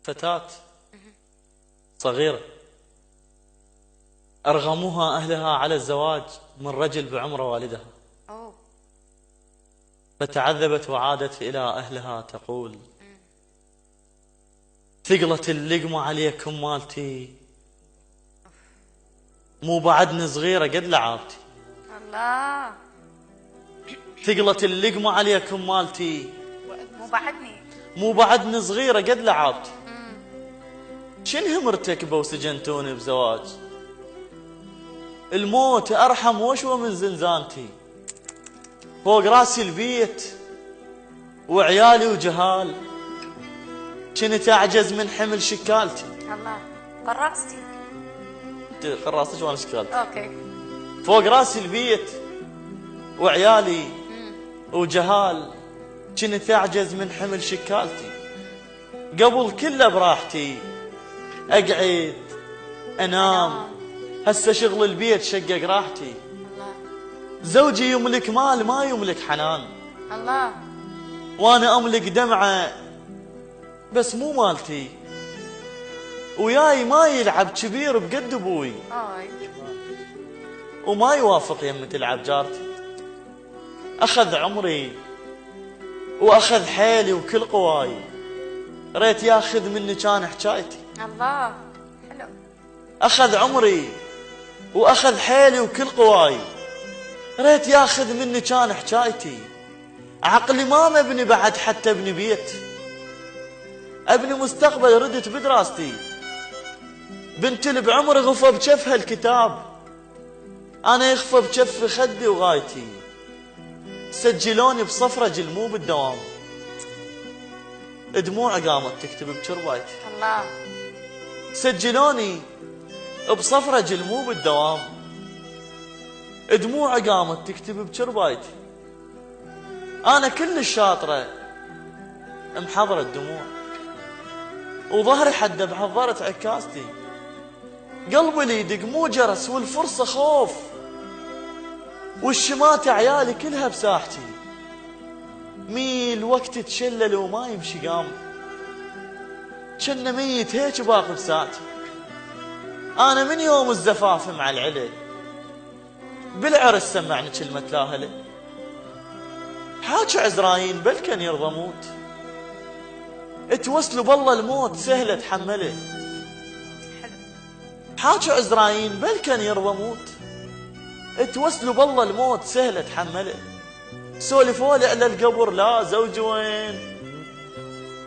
فتاة صغيرة أرغموها أهلها على الزواج من رجل بعمر والدها، فتعذبت وعادت إلى أهلها تقول: ثقلت اللقمة عليكم مالتي، مو بعدني صغيرة قد لعابتي. الله. ثقلت اللقمة عليكم مالتي، مو بعدني صغيرة قد لعابتي. شنها مرتكبة وسجنتوني بزواج، الموت أرحم وشوى من زنزانتي. فوق راسي البيت وعيالي وجهال، كنت أعجز من حمل شكالتي. الله. قراصتي. قراصتي وانا شكالتي. اوكي. فوق راسي البيت وعيالي وجهال، كنت أعجز من حمل شكالتي. قبل كله براحتي أقعد أنام، هسه شغل البيت شقق راحتي. الله. زوجي يملك مال ما يملك حنان، الله. وانا املك دمعة بس مو مالتي. وياي ما يلعب كبير بقد ابوي، وما يوافق يمة تلعب جارتي. اخذ عمري واخذ حيلي وكل قواي، ريت ياخذ مني كان حكايتي. الله. حلو. اخذ عمري واخذ حيلي وكل قواي، ريت ياخذ مني كان حكايتي. عقلي ما مبني بعد حتى ابني بيت، ابني مستقبل ردت بدراستي. بنت اللي بعمري غفى بجفها الكتاب، انا يخفى بجف خدي وغايتي. سجلوني بصفرة مو بالدوام، دموع قامت تكتب بشربايتي. الله. سجلوني بصفرة مو بالدوام، دموع قامت تكتب بشربايتي. انا كل الشاطرة محضرة الدموع، وظهري حد بحضرت عكاستي. قلبي لي يدق مو جرس والفرصة خوف، والشماتة عيالي كلها بساحتي. ميل وقت تشلل وما يمشي قام، كنا ميت هيك باقي بساعتي. انا من يوم الزفاف مع العلي بالعرس سمعني كلمة لاهله. حاج عزرايين بلكن يرضى موت، اتوسلوا بالله الموت سهل اتحمله. حاج عزرايين بلكن يرضى موت، اتوسلوا بالله الموت سهل اتحمله. سولفولي على القبر لا زوجي وين،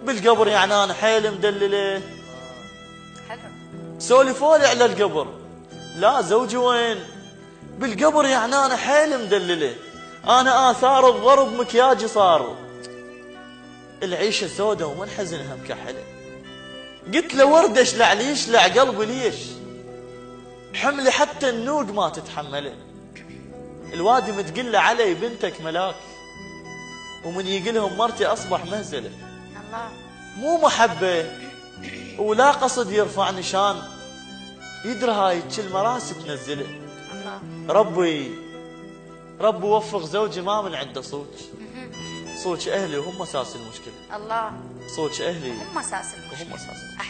بالقبر يعني انا حيل مدلله. سولفولي على القبر لا زوجي وين، بالقبر يعني انا حيل مدلله. انا اثار الضرب مكياجي صار، العيشه سودة ومنحزنها مكحله. قلت له ورده اشلع لي يشلع قلبي ليش، حملي حتى النوق ما تتحمله. الوادي متقله علي بنتك ملاك، ومن يقلهم مرتي اصبح مهزله. الله. مو محبه ولا قصد يرفع نشان، يدري هاي الكلمه راسي تنزله. الله. ربي وفق زوجي ما من عنده صوت اهلي وهم اساس المشكله. الله. صوت اهلي هم اساس المشكله. وهم اساس المشكله.